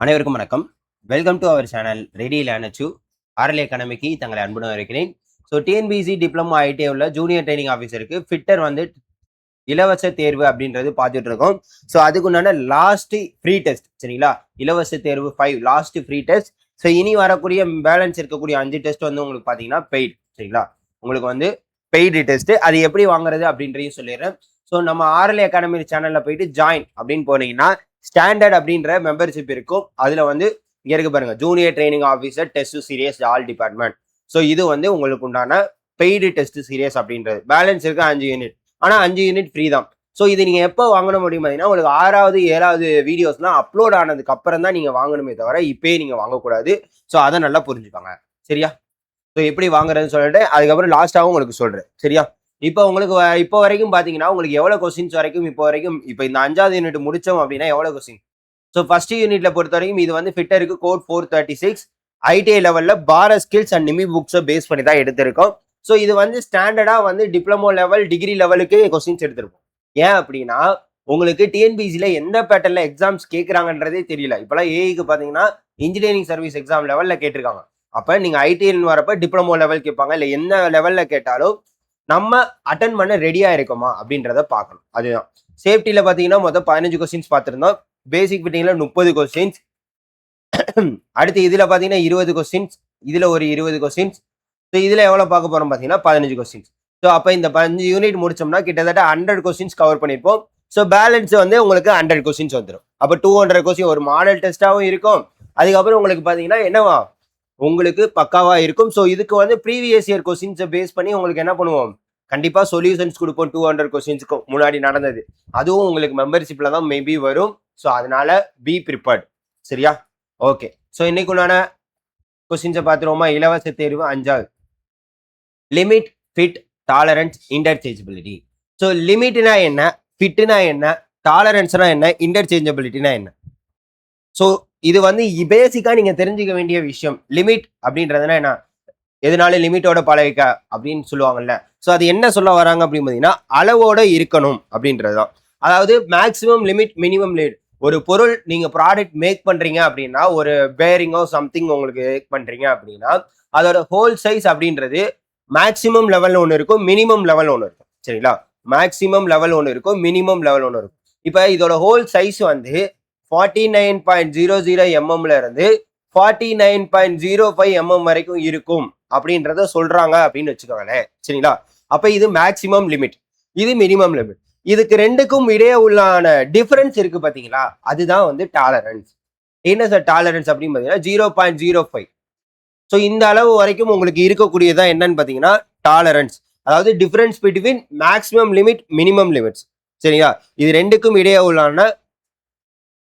அனைவருக்கும் வணக்கம். Welcome to our channel ready லேர்னச்சு ஆர்எல் அகாடமிக்கு தங்களை அன்புடன் இருக்கிறேன். ஸோ டிஎன்பிசி டிப்ளமோ ஐடி உள்ள ஜூனியர் ட்ரைனிங் ஆஃபீஸருக்கு ஃபிட்டர் வந்து இலவச தேர்வு அப்படின்றது பார்த்துட்டு இருக்கோம். ஸோ அதுக்குண்டான லாஸ்ட் ஃப்ரீ டெஸ்ட் சரிங்களா, இலவச தேர்வு 5 லாஸ்ட் ஃப்ரீ டெஸ்ட். ஸோ இனி வரக்கூடிய பேலன்ஸ் இருக்கக்கூடிய 5 டெஸ்ட் வந்து உங்களுக்கு பார்த்தீங்கன்னா பெய்டு சரிங்களா, உங்களுக்கு வந்து பெய்டு டெஸ்ட். அது எப்படி வாங்குறது அப்படின்றதையும் சொல்லிடுறேன். ஸோ நம்ம ஆர்எல் அகாடமி சேனலில் போயிட்டு ஜாயின் அப்படின்னு போனீங்கன்னா ஸ்டாண்டர்ட் அப்படின்ற மெம்பர்ஷிப் இருக்கும். அதுல வந்து இங்க இருக்கு பாருங்க, junior training officer test serious all department. So இது வந்து உங்களுக்கு உண்டான பெய்டு டெஸ்ட் சீரியஸ் அப்படின்றது. பேலன்ஸ் இருக்கு 5 யூனிட், ஆனா 5 யூனிட் ஃப்ரீ தான். ஸோ இது நீங்க எப்போ வாங்கணும் முடியும் பார்த்தீங்கன்னா, உங்களுக்கு 6வது 7வது வீடியோஸ்லாம் அப்லோட் ஆனதுக்கு அப்புறம் தான் நீங்க வாங்கணுமே தவிர இப்பயே நீங்க வாங்கக்கூடாது. ஸோ அதை நல்லா புரிஞ்சுப்பாங்க சரியா. ஸோ எப்படி வாங்குறதுன்னு சொல்லிட்டு அதுக்கப்புறம் லாஸ்டாகவும் உங்களுக்கு சொல்றேன் சரியா. இப்போ உங்களுக்கு இப்போ வரைக்கும் பார்த்தீங்கன்னா உங்களுக்கு எவ்வளோ கொஸ்டின்ஸ் வரைக்கும் இப்போ வரைக்கும் இப்போ இந்த 5வது யூனிட் முடிச்சோம் அப்படின்னா எவ்வளோ கொஸ்டின். ஸோ ஃபர்ஸ்ட் யூனிட்ல பொறுத்த வரைக்கும் இது வந்து ஃபிட்டருக்கு கோட் 436 ஐடிஐ லெவலில் பார ஸ்கில்ஸ் அண்ட் நிமி புக்ஸை பேஸ் பண்ணி தான் எடுத்திருக்கோம். ஸோ இது வந்து ஸ்டாண்டர்டாக வந்து டிப்ளமோ லெவல் டிகிரி லெவலுக்கு கொஸ்டின்ஸ் எடுத்திருப்போம். ஏன் அப்படின்னா உங்களுக்கு டிஎன்பிசியில் எந்த பேட்டர்ல எக்ஸாம்ஸ் கேட்குறாங்கன்றதே தெரியல. இப்போலாம் ஏஐக்கு பார்த்தீங்கன்னா இன்ஜினியரிங் சர்வீஸ் எக்ஸாம் லெவலில் கேட்டிருக்காங்க. அப்போ நீங்கள் ஐடிஐன்னு வரப்போ டிப்ளமோ லெவல் கேட்பாங்க, இல்லை என்ன லெவலில் கேட்டாலும் நம்ம அட்டன் பண்ண ரெடியாக இருக்கோமா அப்படின்றத பார்க்கணும். அதுதான் சேஃப்டியில் பார்த்தீங்கன்னா மொத்தம் 15 கொஸ்டின்ஸ் பார்த்துருந்தோம். பேசிக் ஃபிட்டிங்ல 30 கொஸ்டின்ஸ், அடுத்து இதுல பாத்தீங்கன்னா 20 கொஸ்டின்ஸ், இதுல ஒரு 20 கொஸ்டின்ஸ். ஸோ இதுல எவ்வளவு பார்க்க போறோம் பாத்தீங்கன்னா 15 கொஸ்டின்ஸ். ஸோ அப்ப இந்த 15 யூனிட் முடிச்சோம்னா கிட்டத்தட்ட 100 கொஸ்டின்ஸ் கவர் பண்ணிருப்போம். ஸோ பேலன்ஸ் வந்து உங்களுக்கு 100 கொஸ்டின்ஸ் வந்துடும். அப்ப 200 கொஸ்டின் ஒரு மாடல் டெஸ்டாவும் இருக்கும். அதுக்கப்புறம் உங்களுக்கு பாத்தீங்கன்னா என்னவா உங்களுக்கு பக்காவா இருக்கும். ஸோ இதுக்கு வந்து ப்ரீவியஸ் இயர் கொஸ்டின்ஸை பேஸ் பண்ணி உங்களுக்கு என்ன பண்ணுவோம், கண்டிப்பா சொல்யூஷன்ஸ் கொடுப்போம். 200 கொஸ்டின்ஸ்க்கு முன்னாடி நடந்தது அதுவும் உங்களுக்கு மெம்பர்ஷிப்ல தான் மேபி வரும். ஸோ அதனால பி ப்ரிப்பேர்ட் சரியா. ஓகே, ஸோ இன்னைக்குள்ளான கொஸ்டின்ஸை பார்த்துருவோமா. இலவச தேர்வு 5வது limit, fit, tolerance, interchangeability. So லிமிட்னா என்ன, ஃபிட்னா என்ன, டாலரன்ஸ்னா என்ன, இன்டர்சேஞ்சபிலிட்டினா என்ன. ஸோ இது வந்து பேசிக்கா நீங்க தெரிஞ்சுக்க வேண்டிய விஷயம். லிமிட் அப்படின்றதுனா என்ன, எதனால லிமிட்டோட பழகிக்க அப்படின்னு சொல்லுவாங்கல்ல. ஸோ அது என்ன சொல்ல வராங்க அப்படின்னு பார்த்தீங்கன்னா அளவோட இருக்கணும் அப்படின்றதுதான். அதாவது மேக்ஸிமம் லிமிட் மினிமம் லிமிட். ஒரு பொருள் நீங்க ப்ராடக்ட் மேக் பண்றீங்க அப்படின்னா, ஒரு பேரிங்கோ சம்திங் உங்களுக்கு மேக் பண்றீங்க அப்படின்னா அதோட ஹோல் சைஸ் அப்படின்றது மேக்ஸிமம் லெவல் ஒன்று இருக்கும், மினிமம் லெவல் ஒன்று இருக்கும் சரிங்களா. மேக்ஸிமம் லெவல் ஒன்று இருக்கும், மினிமம் லெவல் ஒன்று இருக்கும். இப்போ இதோட ஹோல் சைஸ் வந்து 49.00 mm இருந்து 49.05 mm வரைக்கும் இருக்கும் அப்படின்றத சொல்றாங்க அப்படின்னு வச்சுக்கோங்களேன் சரிங்களா. அப்ப இது மேக்ஸிமம் லிமிட், இது மினிமம் லிமிட். இதுக்கு ரெண்டுக்கும் இடையே உள்ளான டிஃபரன்ஸ் இருக்கு பாத்தீங்களா, அதுதான் வந்து டாலரன்ஸ். என்ன சார் டாலரன்ஸ் அப்படின்னு பாத்தீங்கன்னா 0.05. ஸோ இந்த அளவு வரைக்கும் உங்களுக்கு இருக்கக்கூடியதான் என்னன்னு பாத்தீங்கன்னா டாலரன்ஸ். அதாவது difference between maximum limit minimum limits சரிங்களா. இது ரெண்டுக்கும் இடையே உள்ளான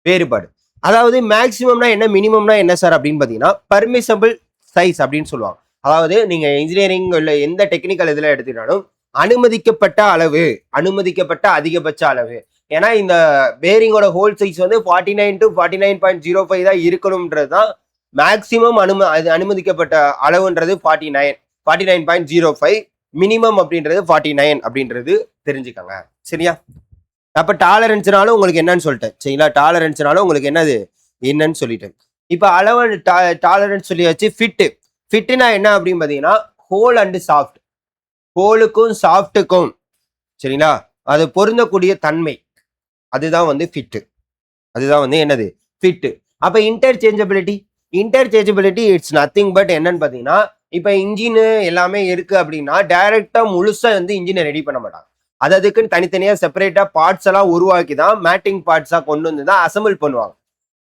வேறுபாடு. அதாவது மேக்ஸிமம்னா என்ன, மினிமம்னா என்ன சார் அப்படின்னு பாத்தீங்கன்னா பர்மிசபிள் சைஸ் அப்படின்னு சொல்லுவாங்க. அதாவது நீங்க இன்ஜினியரிங் இல்லை எந்த டெக்னிக்கல் இதுல எடுத்துக்கிட்டாலும் அனுமதிக்கப்பட்ட அளவு, அனுமதிக்கப்பட்ட அதிகபட்ச அளவு. ஏன்னா இந்த பேரிங்கோட ஹோல் சைஸ் வந்து 49 to 49.05 தான் இருக்கணும்ன்றது தான் மேக்சிமம் அனுமதிக்கப்பட்ட அளவுன்றது 49.05, மினிமம் அப்படின்றது 49 அப்படின்றது தெரிஞ்சுக்கங்க சரியா. அப்ப டாலரன்ஸ்னாலும் உங்களுக்கு என்னன்னு சொல்லிட்டேன் சரிங்களா. டாலரன்ஸ்னாலும் உங்களுக்கு என்னன்னு சொல்லிட்டேன். இப்ப அளவு டாலரன்ஸ் சொல்லியாச்சு. ஃபிட்னா என்ன அப்படின்னு பாத்தீங்கன்னா ஹோல் அண்ட் சாஃப்ட், ஹோலுக்கும் சாஃப்ட்டுக்கும் சரிங்களா அது பொருந்தக்கூடிய தன்மை, அதுதான் வந்து ஃபிட். அதுதான் வந்து என்னது ஃபிட். அப்ப இன்டர்சேஞ்சபிலிட்டி, இன்டர்சேஞ்சபிலிட்டி இட்ஸ் நத்திங் பட் என்னன்னு பாத்தீங்கன்னா இப்ப இன்ஜின் எல்லாமே இருக்கு அப்படின்னா டைரக்டா முழுசா வந்து இன்ஜினை ரெடி பண்ண மாட்டாங்க. அதுக்குன்னு தனித்தனியா செப்பரேட்டா பார்ட்ஸ் எல்லாம் உருவாக்கி தான் மேட்டிங் பார்ட்ஸா கொண்டு வந்து தான் அசம்பிள் பண்ணுவாங்க.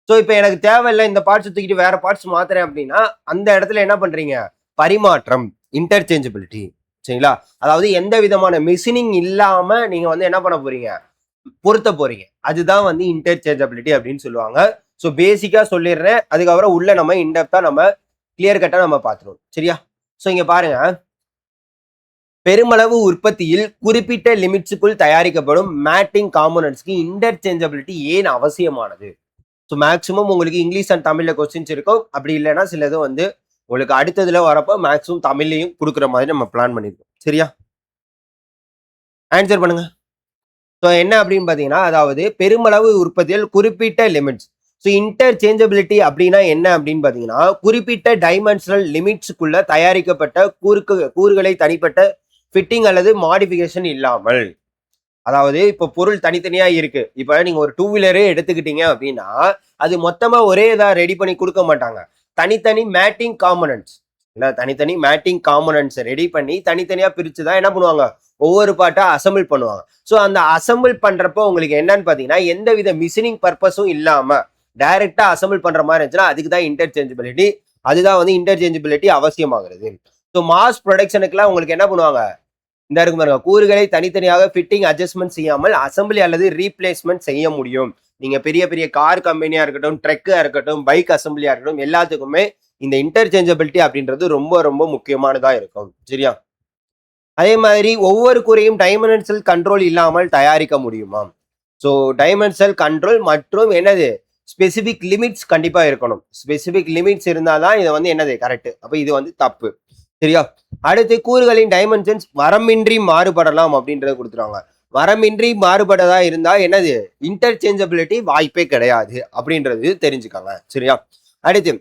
ஸோ இப்போ எனக்கு தேவையில்லை இந்த பார்ட்ஸ் தூக்கிட்டு வேற பார்ட்ஸ் மாத்துறேன் அப்படின்னா அந்த இடத்துல என்ன பண்றீங்க, பரிமாற்றம், இன்டர்சேஞ்சபிலிட்டி சரிங்களா. அதாவது எந்த விதமான மிஷினிங் இல்லாம நீங்க வந்து என்ன பண்ண போறீங்க, பொருத்த போறீங்க. அதுதான் வந்து இன்டர்சேஞ்சபிலிட்டி அப்படின்னு சொல்லுவாங்க. ஸோ பேசிக்கா சொல்லிடுறேன், அதுக்கப்புறம் உள்ள நம்ம இன்டெப்தா நம்ம கிளியர் கட்டா நம்ம பார்த்துருவோம் சரியா. ஸோ இங்க பாருங்க, பெருமளவு உற்பத்தியில் குறிப்பிட்ட லிமிட்ஸுக்குள் தயாரிக்கப்படும் மேட்டிங் காம்போனன்ட்ஸ்க்கு இன்டர்சேஞ்சபிலிட்டி ஏன் அவசியமானது. ஸோ மேக்ஸிமம் உங்களுக்கு இங்கிலீஷ் அண்ட் தமிழ்ல கொஸ்டின்ஸ் இருக்கும். அப்படி இல்லைன்னா சிலது வந்து உங்களுக்கு அடுத்ததுல வரப்போ மேக்ஸிமம் தமிழ்லையும் கொடுக்குற மாதிரி நம்ம பிளான் பண்ணிருக்கோம் சரியா. ஆன்சர் பண்ணுங்க. ஸோ என்ன அப்படின்னு பார்த்தீங்கன்னா அதாவது பெருமளவு உற்பத்தியில் குறிப்பிட்ட லிமிட்ஸ். ஸோ இன்டர்சேஞ்சபிலிட்டி அப்படின்னா என்ன அப்படின்னு பார்த்தீங்கன்னா, குறிப்பிட்ட டைமென்ஷனல் லிமிட்ஸுக்குள்ள தயாரிக்கப்பட்ட கூறுகளை தனிப்பட்ட ஃபிட்டிங் அல்லது மாடிஃபிகேஷன் இல்லாமல். அதாவது இப்போ பொருள் தனித்தனியா இருக்கு. இப்ப நீங்க ஒரு டூ வீலரே எடுத்துக்கிட்டீங்க அப்படின்னா, அது மொத்தமா ஒரே இதா ரெடி பண்ணி குடுக்க மாட்டாங்க. தனித்தனி மேட்டிங் காம்போனன்ட்ஸ் இல்ல தனித்தனி மேட்டிங் காம்போனன்ட்ஸ் ரெடி பண்ணி தனித்தனியா பிரிச்சு தான் என்ன பண்ணுவாங்க, ஒவ்வொரு பார்ட்டா அசெம்பிள் பண்ணுவாங்க. ஸோ அந்த அசெம்பிள் பண்றப்போ உங்களுக்கு என்னன்னு பார்த்தீங்கன்னா, எந்தவித மிஷினிங் பர்பஸும் இல்லாம டைரக்டா அசெம்பிள் பண்ற மாதிரி இருந்துச்சுன்னா அதுக்கு தான் இன்டர்சேஞ்சபிலிட்டி. அதுதான் வந்து இன்டர்சேஞ்சபிலிட்டி அவசியமாகிறது. ஸோ மாஸ் ப்ரொடக்ஷனுக்குலாம் உங்களுக்கு என்ன பண்ணுவாங்க, இந்த இருக்கு பாருங்க, கூறுகளை தனித்தனியாக ஃபிட்டிங் அட்ஜஸ்ட்மெண்ட் செய்யாமல் அசம்பிளி அல்லது ரீப்ளேஸ்மெண்ட் செய்ய முடியும். நீங்க பெரிய பெரிய கார் கம்பெனியா இருக்கட்டும், ட்ரக்கா இருக்கட்டும், பைக் அசம்பிளியா இருக்கட்டும், எல்லாத்துக்குமே இந்த இன்டர்சேஞ்சபிலிட்டி அப்படின்றது ரொம்ப ரொம்ப முக்கியமானதா இருக்கும். சரியா? அதே மாதிரி ஒவ்வொரு கூரையும் டைமென்ஷனல் கண்ட்ரோல் இல்லாமல் தயாரிக்க முடியுமா? ஸோ டைமென்ஷனல் கண்ட்ரோல் மற்றும் என்னது, ஸ்பெசிபிக் லிமிட்ஸ் கண்டிப்பா இருக்கணும். ஸ்பெசிபிக் லிமிட்ஸ் இருந்தாதான் இதை வந்து என்னது கரெக்ட். அப்ப இது வந்து தப்பு. சரியா? அடுத்து கூறுகளின் டைமென்ஷன்ஸ் வரம்பின்றி மாறுபடலாம் அப்படின்றத கொடுத்துருவாங்க. வரம்பின்றி மாறுபடதா இருந்தா என்னது, இன்டர்சேஞ்சபிலிட்டி வாய்ப்பே கிடையாது அப்படின்றது தெரிஞ்சுக்காங்க. சரியா? அடுத்து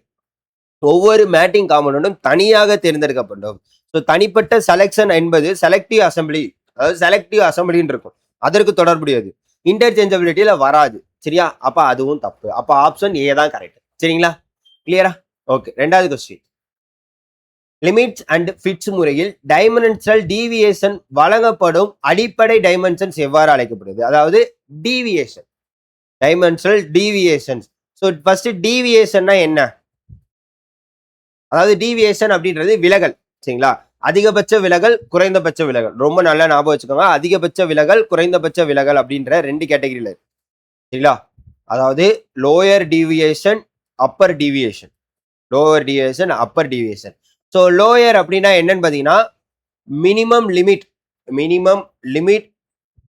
ஒவ்வொரு மேட்டிங் காம்போனன்ட்டும் தனியாக தேர்ந்தெடுக்கப்படும். ஸோ தனிப்பட்ட செலெக்ஷன் என்பது செலக்டிவ் அசம்பிளி, அதாவது செலக்டிவ் அசம்பிளின்னு இருக்கும், அதற்கு தொடர்புடையது. இன்டர்சேஞ்சபிலிட்டியில வராது. சரியா? அப்ப அதுவும் தப்பு. அப்ப ஆப்ஷன் ஏ தான் கரெக்ட். சரிங்களா? கிளியரா? ஓகே. ரெண்டாவது கொஸ்டின், லிமிட்ஸ் அண்ட் ஃபிட்ஸ் முறையில் டைமென்ஷனல் டீவியேஷன் வழங்கப்படும் அடிப்படை டைமென்ஷன்ஸ் எவ்வாறு அழைக்கப்படுது? அதாவது deviation, dimensional deviations. So first டீவியேஷன்னா என்ன? அதாவது டீவியேஷன் அப்படின்றது விலகல். சரிங்களா? அதிகபட்ச விலகல், குறைந்தபட்ச விலகல். ரொம்ப நல்லா ஞாபகம் வச்சுக்கோங்க. அதிகபட்ச விலகல், குறைந்தபட்ச விலகல் அப்படின்ற ரெண்டு கேட்டகரியில இருக்கு. சரிங்களா? அதாவது lower deviation, upper deviation. Lower deviation, upper deviation. So lower அப்படின்னா என்னன்னு பார்த்தீங்கன்னா, minimum limit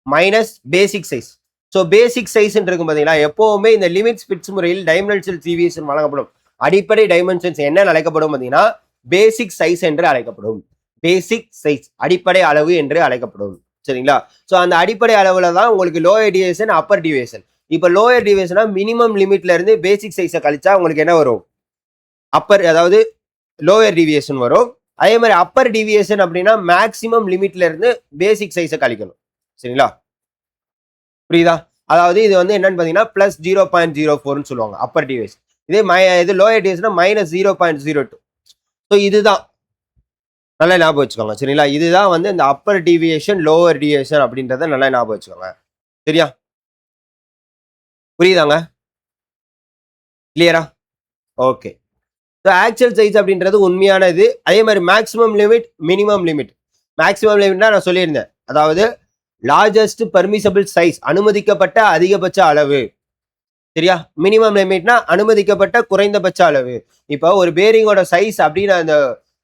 minus basic size. So basic size இருக்கும் பார்த்தீங்களா, எப்பவுமே இந்த லிமிட்ஸ் ஃபிட்ஸ் முறையில் டைமென்ஷனல் டீவியேஷன் வழங்கப்படும் அடிப்படை டைமென்ஷன்ஸ் என்ன அழைக்கப்படும் பார்த்தீங்கன்னா, பேசிக் சைஸ் என்று அழைக்கப்படும். பேசிக் சைஸ் அடிப்படை அளவு என்று அழைக்கப்படும். சரிங்களா? ஸோ அந்த அடிப்படை அளவுல தான் உங்களுக்கு லோயர் டீவியேஷன், அப்பர் டீவியேஷன். இப்போ லோயர் டீவியேஷனா மினிமம் லிமிட்ல இருந்து பேசிக் சைஸை கழிச்சா உங்களுக்கு என்ன வரும், அப்பர், அதாவது லோயர் டீவியேஷன் வரும். அதே மாதிரி அப்பர் டீவியேஷன் அப்படின்னா மேக்சிமம் லிமிட்ல இருந்து பேசிக் சைஸை கழிக்கணும். சரிங்களா? புரியுதா? அதாவது இது வந்து என்னன்னு பார்த்தீங்கன்னா பிளஸ் 0.04 சொல்லுவாங்க அப்பர் டீவியேஷன். இது லோயர் டீவியேஷன் மைனஸ் 0.02. ஸோ இதுதான் நல்லா ஞாபகம் வச்சுக்கோங்க. சரிங்களா? இதுதான் வந்து இந்த அப்பர் டீவியேஷன், லோவர் டீவியேஷன் அப்படின்றத நல்லா ஞாபகம் வச்சுக்கோங்க. சரியா? புரியுதாங்க? கிளியரா? ஓகே. ஸோ ஆக்சுவல் சைஸ் அப்படின்றது உண்மையானது. அதே மாதிரி maximum limit, minimum limit. Maximum லிமிட்னா நான் சொல்லியிருந்தேன், அதாவது லார்ஜஸ்ட் பர்மிசபிள் சைஸ், அனுமதிக்கப்பட்ட அதிகபட்ச அளவு. சரியா? மினிமம் லிமிட்னா அனுமதிக்கப்பட்ட குறைந்தபட்ச அளவு. இப்போ ஒரு பேரிங்கோட சைஸ் அப்படின்னு, அந்த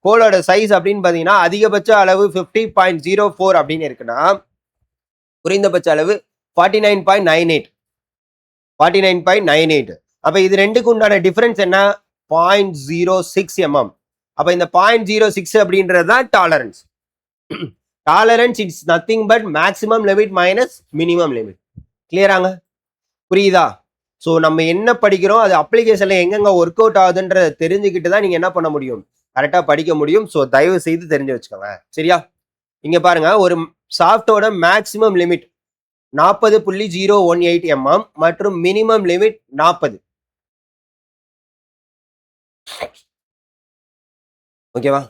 கோலோட சைஸ் அப்படின்னு பார்த்தீங்கன்னா அதிகபட்ச அளவு 50.04 அப்படின்னு இருக்குன்னா, குறைந்தபட்ச அளவு 49.98. 49.98. அப்ப இது ரெண்டுக்கு உண்டான டிஃபரன்ஸ் என்ன, 0.06 mm. அப்ப இந்த 0.06 அப்படின்றது தான் tolerance. Tolerance it's nothing but maximum limit minus minimum limit. கிளியராங்க? புரியுதா? ஸோ நம்ம என்ன படிக்கிறோம், அது அப்ளிகேஷன்ல எங்கெங்க ஒர்க் அவுட் ஆகுதுன்றத தெரிஞ்சுக்கிட்டு தான் நீங்க என்ன பண்ண முடியும், கரெக்டா படிக்க முடியும். ஸோ தயவு செய்து தெரிஞ்சு வச்சுக்கோங்க. சரியா? இங்க பாருங்க, ஒரு சாஃப்டோட மேக்ஸிமம் லிமிட் 40.018 mm மற்றும் மினிமம் லிமிட் 40. ஓகேவா?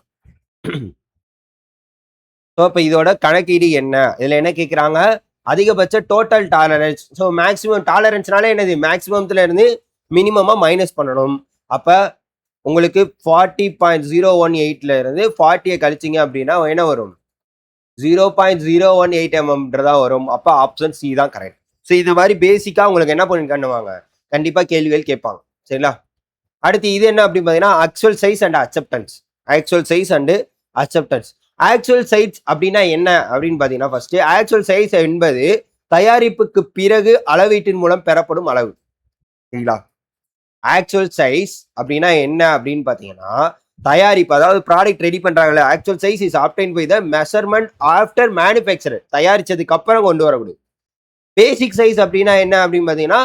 ஸோ இப்போ இதோட கணக்கீடு என்ன, இதுல என்ன கேட்குறாங்க, அதிகபட்ச டோட்டல் டாலரன்ஸ். ஸோ மேக்ஸிமம் டாலரன்ஸ்னால என்னது, மேக்ஸிமத்துல இருந்து மினிமமா மைனஸ் பண்ணணும். அப்ப உங்களுக்கு 40.018ல இருந்து 40 கழிச்சிங்க அப்படின்னா என்ன வரும், 0.018 mm வரும். அப்ப ஆப்ஷன் சி தான் கரெக்ட். ஸோ இந்த மாதிரி பேசிக்கா உங்களுக்கு என்ன பண்ணுவாங்க, கண்டிப்பா கேள்விகள் கேட்பாங்க. சரிங்களா? அடுத்து இது என்ன அப்படின்னு பார்த்தீங்கன்னா, actual size and acceptance. Actual size and acceptance. Actual size அப்படின்னா என்ன அப்படின்னு பார்த்தீங்கன்னா, ஃபர்ஸ்ட் ஆக்சுவல் சைஸ் என்பது தயாரிப்புக்கு பிறகு அளவீட்டின் மூலம் பெறப்படும் அளவு. சரிங்களா? ஆக்சுவல் சைஸ் அப்படின்னா என்ன அப்படின்னு பார்த்தீங்கன்னா, தயாரிப்பு, அதாவது ப்ராடக்ட் ரெடி பண்றாங்கல்ல, actual size is obtained by the measurement after manufacture. தயாரிச்சதுக்கு அப்புறம் கொண்டு வரக்கூடிய. பேசிக் சைஸ் அப்படின்னா என்ன அப்படின்னு பார்த்தீங்கன்னா,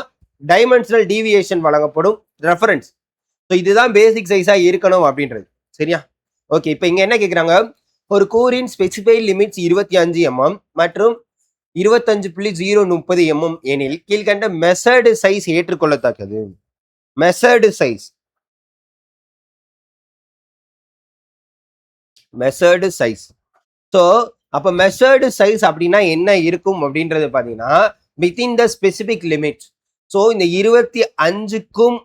டைமென்ஷனல் டீவியேஷன் வழங்கப்படும் ரெஃபரன்ஸ். ஸோ இதுதான் பேசிக் சைஸா இருக்கணும் அப்படின்றது. சரியா? ஓகே. இப்போ இங்க என்ன கேட்குறாங்க, ஒரு கூறின் ஸ்பெசிஃபைட் லிமிட்ஸ் 25 mm மற்றும் 25.030 mm எனில் கீழ்கண்ட மெசர்டு சைஸ் ஏற்றுக்கொள்ளத்தக்கது. Measured size, measured size. So அப்போ மெசர்டு சைஸ் அப்படின்னா என்ன இருக்கும் அப்படின்றது பார்த்தீங்கன்னா within the specific limits. So இந்த 25க்கும்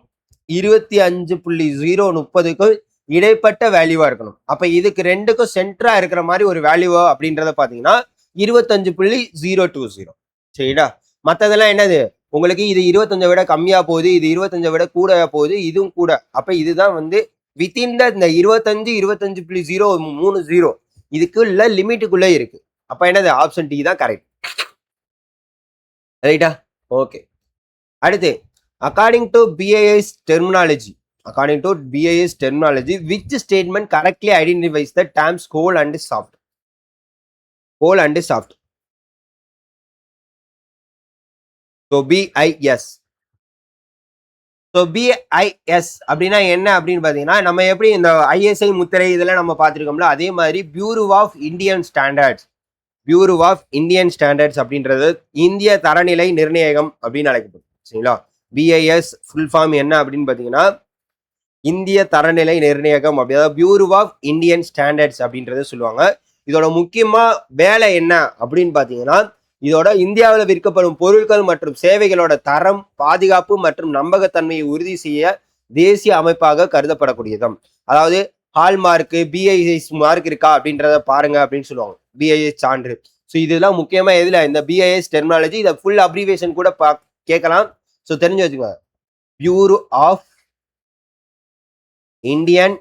25.030க்கும் இடைப்பட்ட வேல்யூவா இருக்கணும். அப்ப இதுக்கு ரெண்டுக்கும் சென்டரா இருக்கிற மாதிரி ஒரு வேல்யூவா அப்படின்றத பாத்தீங்கன்னா 25.020. சரிடா? மத்ததெல்லாம் என்னது, உங்களுக்கு இது 25 விட கம்மியா போகுது, இது 25 விட கூட போகுது, இதுவும் கூட. அப்ப இதுதான் வந்து வித்தின் த இந்த 25 25.030 இதுக்குள்ள லிமிட்டுக்குள்ள இருக்கு. அப்ப என்னது, ஆப்ஷன் டி தான் கரெக்ட். ரைட்டா? ஓகே. அடுத்து according to BIS terminology, according to BIS terminology, which statement correctly identifies the terms whole and soft? Whole and soft. So BIS. So BIS அப்படின்னா என்ன அப்படின்னு பார்த்தீங்கன்னா, நம்ம எப்படி இந்த ISI முத்திரை இதெல்லாம் நம்ம பார்த்துருக்கோம்ல, அதே மாதிரி Bureau of Indian Standards. Bureau of Indian Standards அப்படின்றது இந்திய தரநிலை நிர்ணயகம் அப்படின்னு அழைக்கப்படும். சரிங்களா? BIS ஃபுல் ஃபார்ம் என்ன அப்படின்னு பார்த்தீங்கன்னா இந்திய தரநிலை நிர்ணயகம், அப்படி அதாவது பியூரோ ஆஃப் இந்தியன் ஸ்டாண்டர்ட்ஸ் அப்படின்றத சொல்லுவாங்க. இதோட முக்கியமா வேலை என்ன அப்படின்னு பார்த்தீங்கன்னா, இதோட இந்தியாவில் விற்கப்படும் பொருட்கள் மற்றும் சேவைகளோட தரம், பாதுகாப்பு மற்றும் நம்பகத்தன்மையை உறுதி செய்ய தேசிய அமைப்பாக கருதப்படக்கூடியதும். அதாவது ஹால்மார்க்கு, BIS மார்க் இருக்கா அப்படின்றத பாருங்க அப்படின்னு சொல்லுவாங்க, BIS சான்று. ஸோ இதெல்லாம் முக்கியமா எதுல, இந்த BIS டெர்மினாலஜி. இதை ஃபுல் அப்ரிவேஷன் கூட கேட்கலாம். ஸோ தெரிஞ்சு வச்சுக்கோங்க, பியூரோ ஆஃப் இந்தியன்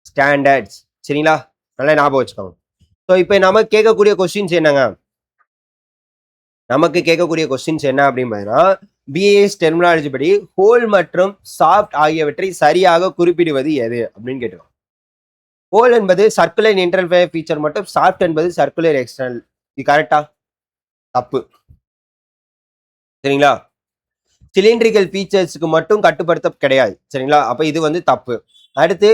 ஸ்டாண்டர்ட்ஸ். சரிங்களா? நல்லா ஞாபகம் வச்சுக்கோங்க. ஸோ இப்போ நம்ம கேட்கக்கூடிய கொஸ்டின்ஸ் என்னங்க, நமக்கு கேட்கக்கூடிய கொஸ்டின்ஸ் என்ன அப்படின்னு பார்த்தீங்கன்னா, BIS டெர்மினாலஜி படி ஹோல் மற்றும் சாஃப்ட் ஆகியவற்றை சரியாக குறிப்பிடுவது எது அப்படின்னு கேட்டுக்கோங்க. ஹோல் என்பது சர்க்குலர் இன்டர்ஃபேஸ் ஃபீச்சர் மட்டும், சாஃப்ட் என்பது சர்க்குலர் எக்ஸ்டர்னல். இது கரெக்டா? தப்பு. சரிங்களா? சிலிண்ட்ரிக்கல் ஃபீச்சர்ஸ்க்கு மட்டும் கட்டுப்படுத்த கிடையாது. சரிங்களா? அப்ப இது வந்து தப்பு. அடுத்து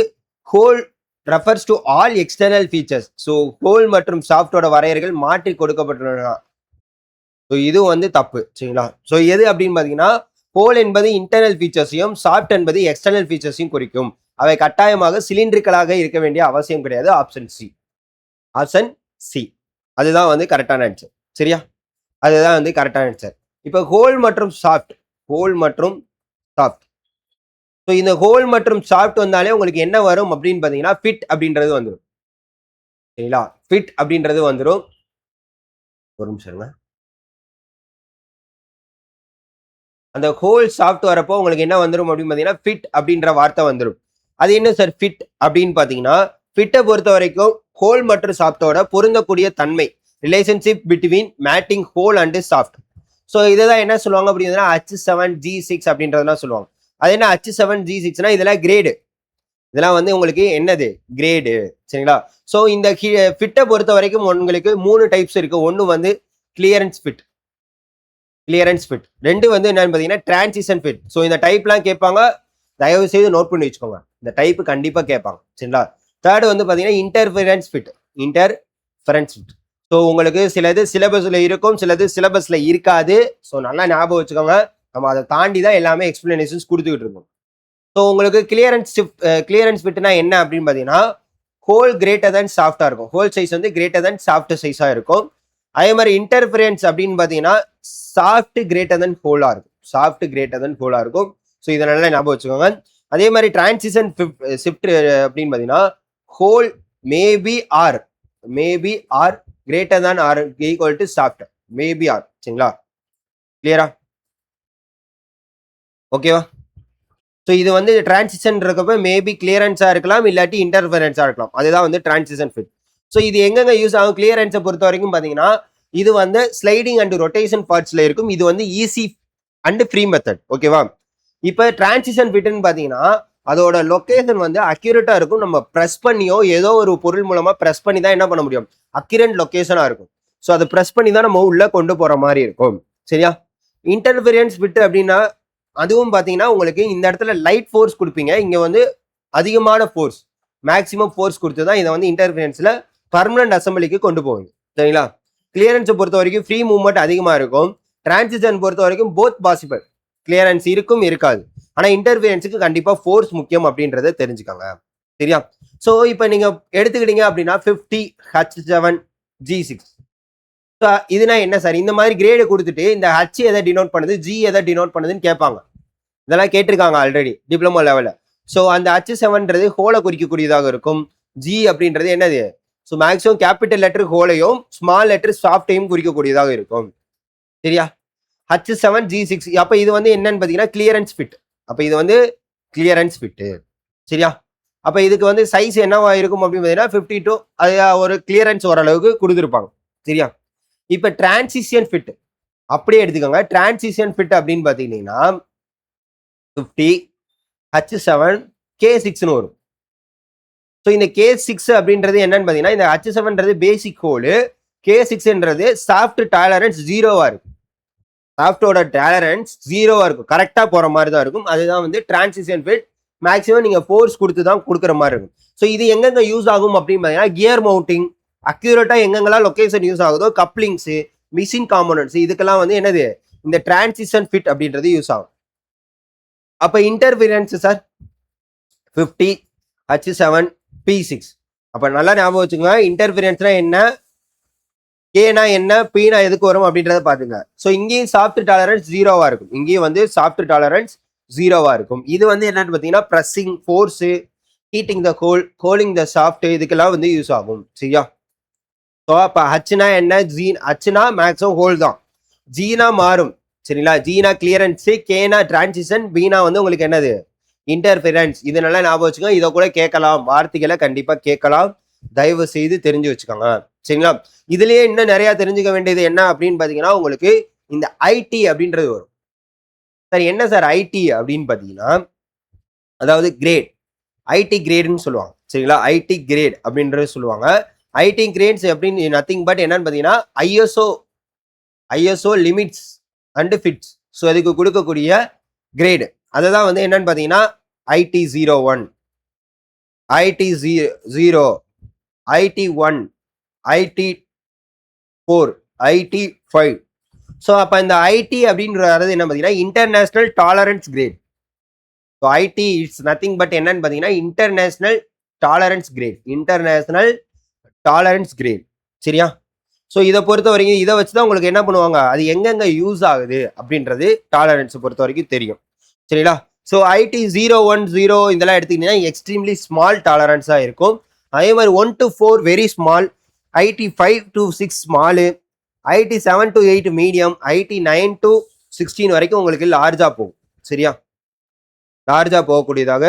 whole refers to all external features. So whole மற்றும் சாஃப்டோட வரையறைகள் மாற்றி கொடுக்கப்பட்டுள்ளன. ஸோ இது வந்து தப்பு. சரிங்களா? ஸோ எது அப்படின்னு பார்த்தீங்கன்னா, ஹோல் என்பது இன்டர்னல் ஃபீச்சர்ஸையும் சாஃப்ட் என்பது எக்ஸ்டர்னல் ஃபீச்சர்ஸையும் குறிக்கும். அவை கட்டாயமாக சிலிண்ட்ரிக்கலாக இருக்க வேண்டிய அவசியம் கிடையாது. Option C. ஆப்ஷன் சி அதுதான் வந்து கரெக்டான ஆன்சர். சரியா? அதுதான் வந்து கரெக்டான ஆன்சர். இப்போ ஹோல் மற்றும் சாஃப்ட், ஹோல் மற்றும் சாஃப்ட். ஸோ இந்த ஹோல் மற்றும் சாஃப்ட் வந்தாலே உங்களுக்கு என்ன வரும் அப்படின்னு பார்த்தீங்கன்னா, ஃபிட் அப்படின்றது வந்துடும். சரிங்களா? ஃபிட் அப்படின்றது வந்துடும். ஒரு நிமிஷம். அந்த ஹோல் சாஃப்ட் வரப்போ உங்களுக்கு என்ன வந்துடும் அப்படின்னு பார்த்தீங்கன்னா, ஃபிட் அப்படின்ற வார்த்தை வந்துடும். அது என்ன சார் ஃபிட் அப்படின்னு பார்த்தீங்கன்னா, ஃபிட்டை பொறுத்த வரைக்கும் ஹோல் மற்றும் சாஃப்டோட பொருந்தக்கூடிய தன்மை, relationship between matting whole and soft. So இதை தான் என்ன சொல்லுவாங்க அப்படின்னா, H7G6 அப்படின்றதுலாம் சொல்லுவாங்க. அது என்ன H7G6னா, இதெல்லாம் கிரேடு. இதெல்லாம் வந்து உங்களுக்கு என்னது, கிரேடு. சரிங்களா? ஸோ இந்த ஃபிட்டை பொறுத்த வரைக்கும் உங்களுக்கு 3 டைப்ஸ் இருக்கு. ஒன்று வந்து கிளியரன்ஸ் ஃபிட், கிளியரன்ஸ் ஃபிட். ரெண்டு வந்து என்னன்னு பார்த்தீங்கன்னா டிரான்சிஷன் ஃபிட். ஸோ இந்த டைப்லாம் கேட்பாங்க, தயவு செய்து நோட் பண்ணி வச்சுக்கோங்க. இந்த டைப் கண்டிப்பாக கேட்பாங்க. சரிங்களா? தேர்டு வந்து பார்த்தீங்கன்னா interference fit, interference fit. So உங்களுக்கு சிலது சிலபஸ்ல இருக்கும், சிலது சிலபஸ்ல இருக்காது. ஸோ நல்லா ஞாபகம் வச்சுக்கோங்க. நம்ம அதை தாண்டி தான் எல்லாமே எக்ஸ்பிளனேஷன்ஸ் கொடுத்துக்கிட்டு இருக்கோம். ஸோ உங்களுக்கு கிளியரன்ஸ் ஃபிட்னா என்ன அப்படின்னு பார்த்தீங்கன்னா, ஹோல் கிரேட்டர் தேன் சாஃப்டா இருக்கும். ஹோல் சைஸ் வந்து கிரேட்டர் தேன் சாஃப்ட் சைஸா இருக்கும். அதே மாதிரி இன்டர்ஃபரன்ஸ் அப்படின்னு பார்த்தீங்கன்னா, சாஃப்ட் கிரேட்டர் தென் ஹோலா இருக்கும். சாஃப்ட் கிரேட்டர் தென் ஹோலா இருக்கும். ஸோ இதை நல்லா ஞாபகம் வச்சுக்கோங்க. அதே மாதிரி டிரான்சிஷன் ஷிஃப்ட் அப்படின்னு பார்த்தீங்கன்னா, whole maybe R greater than or equal to soft, maybe R. சரிங்களா? கிளியரா? ஓகேவா? ஸோ இது வந்து டிரான்சிஷன் இருக்கப்ப மேபி கிளியரன்ஸா இருக்கலாம், இல்லாட்டி இன்டர்ஃபரன்ஸா இருக்கலாம். அதுதான் வந்து டிரான்சிஷன் ஃபிட். ஸோ இது எங்கெங்க யூஸ் ஆகும் கிளியரன்ஸை பொறுத்த வரைக்கும் பார்த்தீங்கன்னா, இது வந்து ஸ்லைடிங் அண்ட் ரொட்டேஷன் பார்ட்ஸ்ல இருக்கும். இது வந்து ஈஸி அண்ட் ஃப்ரீ மெத்தட். ஓகேவா? இப்போ டிரான்சிஷன் ஃபிட்னு பார்த்தீங்கன்னா, அதோட லொக்கேஷன் வந்து அக்யூரேட்டா இருக்கும். நம்ம ப்ரெஸ் பண்ணியோ ஏதோ ஒரு பொருள் மூலமா ப்ரெஸ் பண்ணி தான் என்ன பண்ண முடியும், அக்யூரேட் லொக்கேஷனா இருக்கும். ஸோ அதை ப்ரெஸ் பண்ணி தான் நம்ம உள்ள கொண்டு போற மாதிரி இருக்கும். சரியா? இன்டர்ஃபரன்ஸ் ஃபிட் அப்படின்னா அதுவும் பாத்தீங்கன்னா உங்களுக்கு இந்த இடத்துல லைட் ஃபோர்ஸ் கொடுப்பீங்க, இங்க வந்து அதிகமான ஃபோர்ஸ், மேக்ஸிமம் ஃபோர்ஸ் கொடுத்து தான் இதை வந்து இன்டர்ஃபரன்ஸ்ல பர்மனன்ட் அசம்பிளிக்கு கொண்டு போகுங்க. சரிங்களா? கிளியரன்ஸை பொறுத்த வரைக்கும் ஃப்ரீ மூவ்மெண்ட் அதிகமா இருக்கும். டிரான்சிஷன் பொறுத்த வரைக்கும் போத் பாசிபிள், கிளியரன்ஸ் இருக்கும் இருக்காது. ஆனா இன்டர்ஃபரன்ஸுக்கு கண்டிப்பா ஃபோர்ஸ் முக்கியம் அப்படின்றத தெரிஞ்சுக்கோங்க. சரியா? ஸோ இப்போ நீங்க எடுத்துக்கிட்டீங்க அப்படின்னா 50H7G6. இதுனா என்ன சார்? இந்த மாதிரி கிரேடு கொடுத்துட்டு இந்த H எதை டினோட் பண்ணுது, G எதை டினோட் பண்ணுதுன்னு கேட்பாங்க. இதெல்லாம் கேட்டிருக்காங்க ஆல்ரெடி டிப்ளமோ லெவலில். ஸோ அந்த H7ன்றது ஹோலை குறிக்கக்கூடியதாக இருக்கும். G அப்படின்றது என்னது? ஸோ மேக்ஸிமம் கேபிட்டல் லெட்டர் ஹோலையும் ஸ்மால் லெட்டர் சாஃப்டையும் குறிக்கக்கூடியதாக இருக்கும். சரியா? H7G6. அப்போ இது வந்து என்னன்னு பார்த்தீங்கன்னா கிளியரன்ஸ் ஃபிட். அப்போ இது வந்து கிளியரன்ஸ் ஃபிட்டு. சரியா? அப்போ இதுக்கு வந்து சைஸ் என்னவா இருக்கும் அப்படின்னு பார்த்தீங்கன்னா 52, அது ஒரு கிளியரன்ஸ் ஓரளவுக்கு கொடுத்துருப்பாங்க. சரியா? இப்போ டிரான்சிஷன் ஃபிட் அப்படியே எடுத்துக்கோங்க. டிரான்சிஷன் ஃபிட் அப்படின்னு பார்த்தீங்கன்னா 50H7K6ன்னு வரும். ஸோ இந்த K6 அப்படின்றது என்னன்னு பார்த்தீங்கன்னா இந்த H7ன்றது பேசிக் ஹோலு, K6ன்றது சாஃப்ட் டாலரன்ஸ் 0வா இருக்கு. சாஃப்டோட டாலரன்ஸ் 0வா இருக்கும், கரெக்டாக போகிற மாதிரி தான் இருக்கும். அதுதான் வந்து டிரான்சிஷன் ஃபிட். மேக்ஸிமம் நீங்கள் ஃபோர்ஸ் கொடுத்து தான் கொடுக்குற மாதிரி இருக்கும். ஸோ இது எங்கெங்க யூஸ் ஆகும் அப்படின்னு பார்த்தீங்கன்னா கியர் மவுண்டிங், அக்யூரேட்டாக எங்கெங்கெல்லாம் லொக்கேஷன் யூஸ் ஆகுதோ, கப்ளிங்ஸு, மிஷின் காம்போனன்ட்ஸ், இதுக்கெல்லாம் வந்து என்னது இந்த டிரான்சிஷன் ஃபிட் அப்படின்றது யூஸ் ஆகும். அப்போ இன்டர்ஃபியரன்ஸ் சார் 50H7P6. அப்போ நல்லா ஞாபகம் வச்சுக்கோங்க, இன்டர்ஃபியரன்ஸ்னா என்ன, கேனா என்ன, பீனா எதுக்கு வரும் அப்படின்றத பாத்துங்க. ஸோ இங்கேயும் சாஃப்ட் டாலரன்ஸ் 0வா இருக்கும், இங்கேயும் வந்து சாஃப்ட் டாலரன்ஸ் 0வா இருக்கும். இது வந்து என்னன்னு பார்த்தீங்கன்னா pressing, force, heating the whole, கோலிங் the soft, இதுக்கெல்லாம் வந்து யூஸ் ஆகும். சரியா? ஸோ அப்போ ஹச்னா என்ன, ஜி, ஹச்னா மேக்ஸிமம் ஹோல் தான், ஜீனா மாறும். சரிங்களா? ஜீனா கிளியரன்ஸு, கேனா டிரான்சிஷன், பீனா வந்து உங்களுக்கு என்னது இன்டர்ஃபியரன்ஸ். இது நல்லா ஞாபகம் வச்சுக்கோங்க. இதை கூட கேட்கலாம், வார்த்தைகளை கண்டிப்பாக கேட்கலாம், தயவு செய்து தெரிஞ்சு வச்சுக்கோங்க. சரிங்களா? இதுலயே இன்னும் நிறைய தெரிஞ்சுக்க வேண்டியது என்ன அப்படின்னு பார்த்தீங்கன்னா உங்களுக்கு இந்த ஐடி அப்படின்றது வரும். சார் என்ன சார் ஐடி அப்படின்னு பார்த்தீங்கன்னா அதாவது கிரேட், ஐடி கிரேடுன்னு சொல்லுவாங்க. சரிங்களா? ஐடி கிரேட் அப்படின்றது சொல்லுவாங்க. ஐடி கிரேட்ஸ் அப்படின்னு நத்திங் பட் என்னன்னு பார்த்தீங்கன்னா ISO limits and fits. So அதுக்கு கொடுக்கக்கூடிய கிரேடு, அதை தான் வந்து என்னன்னு பார்த்தீங்கன்னா IT01, IT0, IT1, IT4, IT5. So அப்போ இந்த ஐடி அப்படின்றது என்ன பார்த்தீங்கன்னா international tolerance grade. So IT it's nothing but என்னன்னு பார்த்தீங்கன்னா international tolerance grade, international tolerance grade. சரியா? ஸோ இதை பொறுத்த வரைக்கும் இதை வச்சு தான் உங்களுக்கு என்ன பண்ணுவாங்க, அது எங்கெங்க யூஸ் ஆகுது அப்படின்றது டாலரன்ஸை பொறுத்த வரைக்கும் தெரியும். சரிங்களா? ஸோ IT010 இதெல்லாம் எடுத்துக்கிட்டீங்கன்னா எக்ஸ்ட்ரீம்லி ஸ்மால் டாலரன்ஸாக இருக்கும். அதே மாதிரி 1 to 4 very small, IT5 to 6 small, IT7 to 8 medium, IT9 to 16 வரைக்கும் உங்களுக்கு லார்ஜா போகும். சரியா? லார்ஜா போகக்கூடியதாக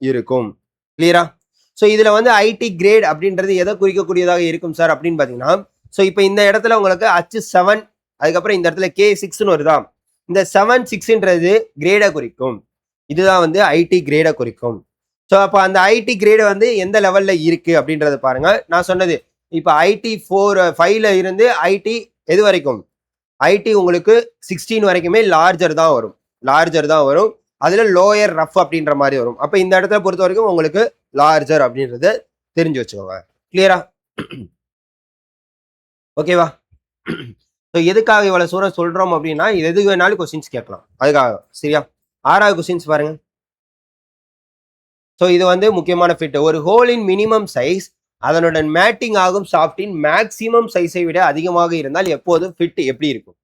இருக்கும். கிளியரா? ஸோ இதுல வந்து ஐடி கிரேட் அப்படின்றது எதை குறிக்கக்கூடியதாக இருக்கும் சார் அப்படின்னு பார்த்தீங்கன்னா, ஸோ இப்போ இந்த இடத்துல உங்களுக்கு H7, அதுக்கப்புறம் இந்த இடத்துல K6ன்னு வருதா, இந்த 7-6ன்றது கிரேடை குறிக்கும். இதுதான் வந்து ஐடி கிரேடை குறிக்கும். ஸோ அப்போ அந்த ஐடி கிரேடு வந்து எந்த லெவல்ல இருக்கு அப்படின்றத பாருங்க. நான் சொன்னது இப்போ IT5ல இருந்து ஐடி எது வரைக்கும், ஐடி உங்களுக்கு 16 வரைக்குமே லார்ஜர் தான் வரும். அதுல லோயர் ரஃப் அப்படின்ற மாதிரி வரும். அப்ப இந்த இடத்துல பொறுத்த வரைக்கும் உங்களுக்கு லார்ஜர் அப்படின்றத தெரிஞ்சு வச்சுக்கோங்க. கிளியரா? ஓகேவா? ஸோ எதுக்காக இவ்வளவு சூரம் சொல்றோம் அப்படின்னா எது வேணாலும் கொஸ்டின்ஸ் கேட்கலாம், அதுக்காக. சரியா? 6வது கொஸ்டின்ஸ் பாருங்க. ஸோ இது வந்து முக்கியமான ஃபிட். ஒரு ஹோலின் மினிமம் சைஸ் அதனுடன் மேட்டிங் ஆகும் சாஃப்டின் மேக்சிமம் சைஸை விட அதிகமாக இருந்தால் எப்போதும் ஃபிட் எப்படி இருக்கும்?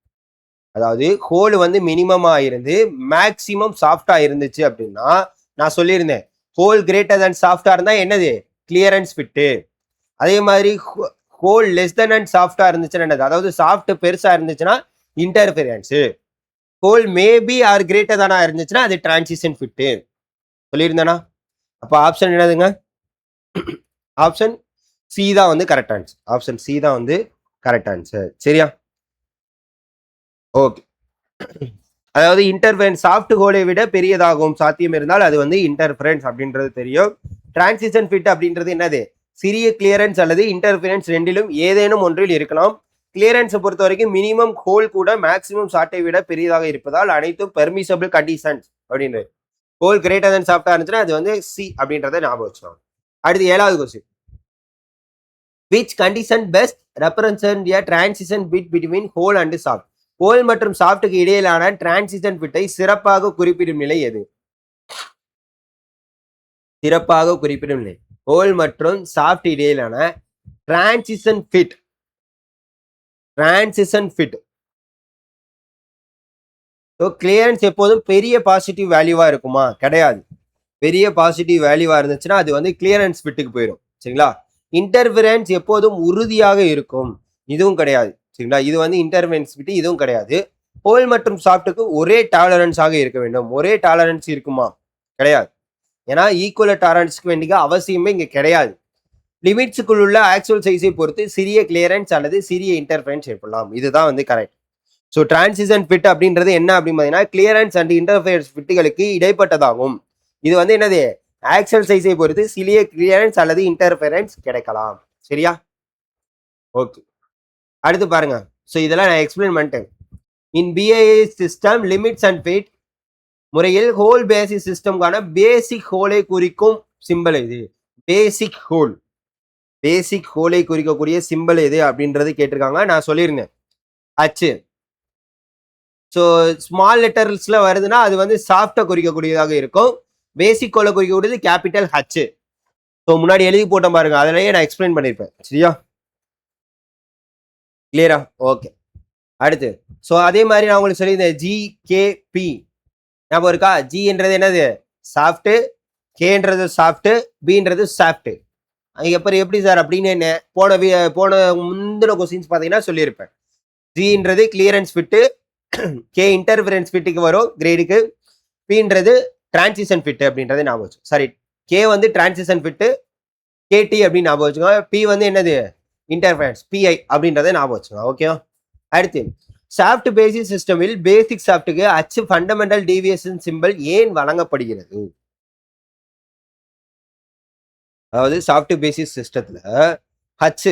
அதாவது ஹோல் வந்து மினிமமா இருந்து மேக்சிமம் சாஃப்டா இருந்துச்சு அப்படின்னா, நான் சொல்லியிருந்தேன் ஹோல் கிரேட்டர் தன் சாஃப்டா இருந்தா என்னது கிளியரன்ஸ் ஃபிட்டு. அதே மாதிரி ஹோல் லெஸ் தென் அண்ட் சாஃப்டா இருந்துச்சுன்னா என்னது, அதாவது சாஃப்ட் பெருசா இருந்துச்சுன்னா interference. Whole maybe R greater தானா இருந்துச்சுன்னா அது டிரான்சிஷன் ஃபிட்டு. சொல்லியிருந்தேனா? அப்போ ஆப்ஷன் என்னதுங்க? ஆப்ஷன் சி தான் வந்து கரெக்ட் ஆன்சர். ஆப்ஷன் சி தான் வந்து கரெக்ட் ஆன்சர். சரியா? ஓகே. அதாவது இன்டர்ஃபரன்ஸ் சாஃப்ட் ஹோலை விட பெரியதாகவும் சாத்தியம் இருந்தால் அது வந்து இன்டர்ஃபரன்ஸ் அப்படின்றது தெரியும். டிரான்சிஷன் ஃபிட் அப்படின்றது என்னது, சிறிய கிளியரன்ஸ் அல்லது இன்டர்ஃபரன்ஸ் ரெண்டிலும் ஏதேனும் ஒன்றில் இருக்கலாம். கிளியரன்ஸை பொறுத்த வரைக்கும் மினிமம் ஹோல் கூட மேக்ஸிமம் ஷார்ட்டை விட பெரியதாக இருப்பதால் அனைத்தும் பெர்மிசபிள் கண்டிஷன்ஸ் அப்படின்னு. ஹோல் கிரேட்டர் தன் ஷார்ட்டா இருந்துச்சுன்னா அது வந்து சி அப்படின்றத ஞாபகம் வச்சுக்கோங்க. அடுத்து 7வது question. Which condition best represent a transition bit between whole and soft? Whole மற்றும் சாஃப்ட்டுக்கு இடையிலான டிரான்சிஷன் பிட்டை சிறப்பாக குறிப்பிடும் நிலை எது? சிறப்பாக குறிப்பிடும் நிலை. ஹோல் மற்றும் சாஃப்ட் இடையிலான டிரான்சிஷன் ஃபிட். கிளியரன்ஸ் எப்போதும் பெரிய பாசிட்டிவ் வேல்யூவா இருக்குமா? கிடையாது. பெரிய பாசிட்டிவ் வேல்யூவா இருந்துச்சுன்னா அது வந்து கிளியரன்ஸ் ஃபிட்டுக்கு போயிடும். சரிங்களா? இன்டர்ஃபிரன்ஸ் எப்போதும் உறுதியாக இருக்கும். இதுவும் கிடையாது. சரிங்களா? இது வந்து இன்டர்ஃபிரன்ஸ் ஃபிட், இதுவும் கிடையாது. ஹோல் மற்றும் சாஃப்ட்டுக்கு ஒரே டாலரன்ஸாக இருக்க வேண்டும். ஒரே டாலரன்ஸ் இருக்குமா? கிடையாது. ஏன்னா ஈக்குவல் டாலரன்ஸ்க்கு வேண்டிய அவசியமே இங்க கிடையாது. லிமிட்ஸுக்குள் உள்ள ஆக்சுவல் சைஸை பொறுத்து சிறிய கிளியரன்ஸ் அல்லது சிறிய இன்டர்ஃபரன்ஸ் ஏற்படலாம். இதுதான் வந்து கரெக்ட். ஸோ டிரான்சிஷன் ஃபிட் அப்படின்றது என்ன அப்படின்னு பார்த்தீங்கன்னா கிளியரன்ஸ் அண்ட் இன்டர்ஃபரன்ஸ் ஃபிட்டுகளுக்கு இடைப்பட்டதாகும். இது வந்து என்னது? ஆக்சுவல் சைஸை பொறுத்து சிறிய கிளியரன்ஸ் அல்லது இன்டர்ஃபரன்ஸ் கிடைக்கலாம். சரியா? ஓகே, அடுத்து பாருங்க. ஸோ இதெல்லாம் நான் எக்ஸ்பிளைன் பண்ணிட்டேன். In BIS system limits and fit முறையில் ஹோல் பேசிக் சிஸ்டம்கான பேசிக் ஹோலை குறிக்கும் சிம்பிள் இது. பேசிக் ஹோலை குறிக்கக்கூடிய சிம்பிள் எது அப்படின்றது கேட்டிருக்காங்க. நான் சொல்லிருங்க ஹச். ஸோ ஸ்மால் லெட்டர்ஸ்ல வருதுன்னா அது வந்து சாஃப்டா குறிக்கக்கூடியதாக இருக்கும். பேசிக் ஹோலை குறிக்கக்கூடியது கேபிட்டல் ஹச். ஸோ முன்னாடி எழுதி போட்ட பாருங்க, அதனாலேயே நான் எக்ஸ்பிளைன் பண்ணியிருப்பேன். சரியா? கிளியரா? ஓகே, அடுத்து. ஸோ அதே மாதிரி நான் உங்களுக்கு சொல்லியிருந்தேன் ஜிகேபி ஞாபகம் இருக்கா? ஜின்றது என்னது? சாஃப்ட், கேன்றது சாஃப்ட், பின்றது சாஃப்ட். எப்படி சார் அப்படின்னு என்ன போன முந்தின கொஸ்டின்ஸ் பார்த்தீங்கன்னா சொல்லியிருப்பேன். ஜின்றது கிளியரன்ஸ் ஃபிட்டு, கே இன்டர்ஃபரன்ஸ் ஃபிட்டுக்கு வரும் கிரேடுக்கு, பின்றது டிரான்சிஷன் ஃபிட்டு அப்படின்றது ஞாபகம் வச்சு. சாரி, கே வந்து டிரான்சிஷன் ஃபிட்டு, கேடி அப்படின்னு ஞாபகம் வச்சுக்கோங்க. பி வந்து என்னது? இன்டர்ஃபரன்ஸ், பிஐ அப்படின்றத ஞாபகம் வச்சுக்கோங்க. ஓகேவா? அடுத்து, சாஃப்ட் பேசிக் சிஸ்டமில் பேசிக் சாஃப்ட்டுக்கு அச் ஃபண்டமெண்டல் டீவியேஷன் சிம்பிள் ஏன் வழங்கப்படுகிறது? அதாவது சாஃப்ட் பேசிக் சிஸ்டத்துல ஹச்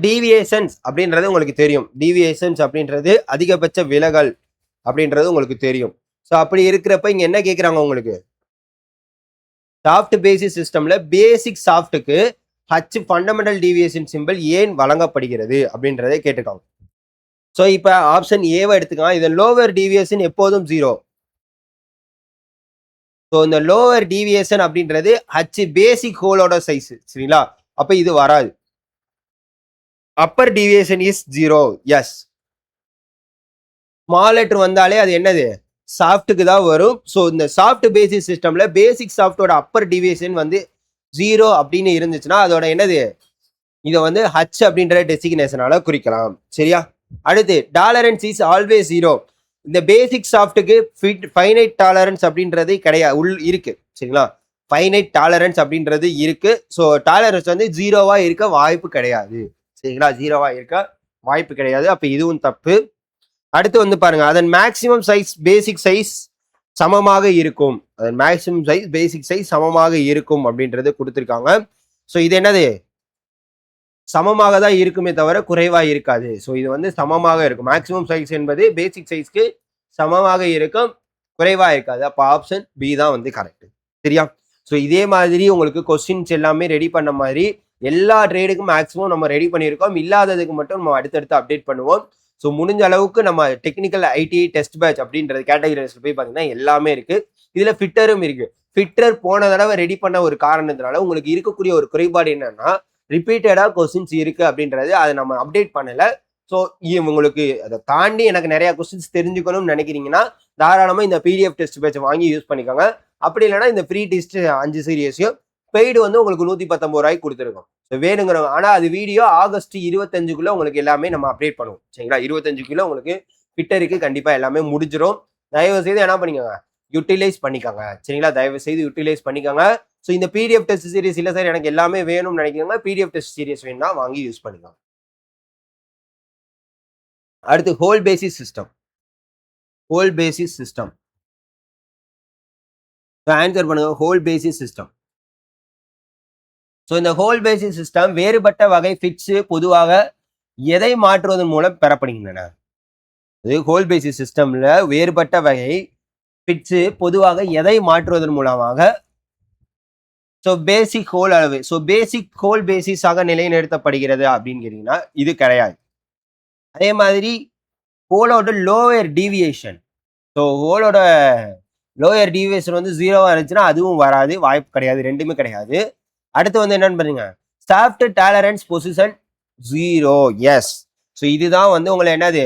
டீவியேஷன்ஸ் அப்படின்றது உங்களுக்கு தெரியும். டீவியேஷன்ஸ் அப்படின்றது அதிகபட்ச விலகல் அப்படின்றது உங்களுக்கு தெரியும். ஸோ அப்படி இருக்கிறப்ப இங்க என்ன கேட்குறாங்க உங்களுக்கு? சாஃப்ட் பேசிக் சிஸ்டம்ல பேசிக் சாஃப்ட்டுக்கு ஹச் ஃபண்டமெண்டல் டீவியேஷன் சிம்பிள் ஏன் வழங்கப்படுகிறது அப்படின்றதை கேட்டுக்காங்க. ஸோ இப்போ ஆப்ஷன் ஏவை எடுத்துக்கலாம். இது லோவர் டீவியேஷன் எப்போதும் 0. ஸோ இந்த லோவர் டீவியேஷன் அப்படின்றது ஹச் பேசிக் ஹோலோட சைஸ். சரிங்களா? அப்ப இது வராது. Upper deviation is 0. Yes. Small letter வந்தாலே அது என்னது? சாஃப்ட்டுக்கு தான் வரும். ஸோ இந்த சாஃப்ட் பேசிக் சிஸ்டம்ல பேசிக் சாஃப்டோட அப்பர் டீவியேஷன் வந்து 0 அப்படின்னு இருந்துச்சுன்னா அதோட என்னது? இதை வந்து ஹச் அப்படின்ற டெசிக்னேஷனால குறிக்கலாம். சரியா? அடுத்து, டாலரன்ஸ் இஸ் ஆல்வேஸ் 0. இந்த பேசிக் சாஃப்ட்டுக்கு ஃபைனைட் டாலரன்ஸ் அப்படின்றது கிடையாது, இருக்கு. சரிங்களா? ஃபைனைட் டாலரன்ஸ் அப்படின்றது இருக்கு. ஸோ டாலரன்ஸ் வந்து 0வா இருக்க வாய்ப்பு கிடையாது. சரிங்களா? 0வா இருக்க வாய்ப்பு கிடையாது. அப்ப இதுவும் தப்பு. அடுத்து வந்து பாருங்க, அதன் மேக்சிமம் சைஸ் பேசிக் சைஸ் சமமாக இருக்கும். அதன் மேக்சிமம் சைஸ் பேசிக் சைஸ் சமமாக இருக்கும் அப்படின்றது கொடுத்துருக்காங்க. ஸோ இது என்னது? சமமாக தான் இருக்குமே தவிர குறைவா இருக்காது. ஸோ இது வந்து சமமாக இருக்கும். மேக்சிமம் சைஸ் என்பது பேசிக் சைஸ்க்கு சமமாக இருக்கும், குறைவா இருக்காது. அப்போ ஆப்ஷன் பி தான் வந்து கரெக்ட். சரியா? ஸோ இதே மாதிரி உங்களுக்கு கொஸ்டின்ஸ் எல்லாமே ரெடி பண்ண மாதிரி எல்லா ட்ரேடுக்கும் மேக்ஸிமம் நம்ம ரெடி பண்ணியிருக்கோம். இல்லாததுக்கு மட்டும் நம்ம அடுத்தடுத்து அப்டேட் பண்ணுவோம். ஸோ முடிஞ்ச அளவுக்கு நம்ம டெக்னிக்கல் ஐடிஐ டெஸ்ட் பேட்ச் அப்படின்றது கேட்டகரிஸ்ல போய் பார்த்தீங்கன்னா எல்லாமே இருக்கு. இதுல ஃபிட்டரும் இருக்கு. ஃபிட்டர் போன தடவை ரெடி பண்ண ஒரு காரணத்தினால உங்களுக்கு இருக்கக்கூடிய ஒரு குறைபாடு என்னன்னா ரிப்பீட்டடா கொஸ்டின்ஸ் இருக்கு அப்படின்றது அதை நம்ம அப்டேட் பண்ணல. ஸோ உங்களுக்கு அதை தாண்டி எனக்கு நிறைய கொஸ்டின்ஸ் தெரிஞ்சுக்கணும்னு நினைக்கிறீங்கன்னா தாராளமா இந்த பிடிஎஃப் டெஸ்ட் பேட்ச் வாங்கி யூஸ் பண்ணிக்கோங்க. அப்படி இல்லைன்னா இந்த ஃப்ரீ டெஸ்ட் 5 சீரியஸையும் பெய்டு வந்து உங்களுக்கு 119 ரூபாய்க்கு கொடுத்துருக்கோம். ஸோ வேணுங்கிறவங்க, ஆனால் அது வீடியோ ஆகஸ்ட் 25க்குள்ள உங்களுக்கு எல்லாமே நம்ம அப்டேட் பண்ணுவோம். சரிங்களா? 25க்குள்ள உங்களுக்கு ட்விட்டருக்கு கண்டிப்பா எல்லாமே முடிஞ்சிடும். தயவு செய்து என்ன பண்ணிக்கோங்க, யூட்டிலைஸ் பண்ணிக்கோங்க. சரிங்களா? தயவு செய்து யூட்டிலைஸ் பண்ணிக்கோங்க. ஸோ இந்த பிடிஎஃப் டெஸ்ட் சீரிஸ் இல்லை சார் எனக்கு எல்லாமே வேணும்னு நினைக்கிறவங்க பிடிஎஃப் டெஸ்ட் சீரிஸ் வேணும்னா வாங்கி யூஸ் பண்ணிக்கோங்க. அடுத்து, hole basis system. Hole basis system answer பண்ணுங்க. Hole basis system. ஸோ இந்த ஹோல் பேசிஸ் சிஸ்டம் வேறுபட்ட வகை ஃபிட்ஸ் பொதுவாக எதை மாற்றுவதன் மூலம் பெறப்படுகின்றன? இது ஹோல் பேசிஸ் சிஸ்டம்ல வேறுபட்ட வகை ஃபிட்ஸ் பொதுவாக எதை மாற்றுவதன் மூலமாக ஸோ பேசிக் ஹோல் அளவு ஸோ பேசிக் ஹோல் பேசிஸாக நிலைநிறுத்தப்படுகிறது அப்படின்னு கேட்டீங்கன்னா இது கிடையாது. அதே மாதிரி ஹோலோட லோயர் டீவியேஷன் ஸோ ஹோலோட லோயர் டீவியேஷன் வந்து 0வா இருந்துச்சுன்னா அதுவும் வராது, வாய்ப்பு கிடையாது, ரெண்டுமே கிடையாது. அடுத்து வந்து என்னன்னு பாருங்க, shaft tolerance position 0. Yes. So இதுதான் வந்து உங்களை என்னது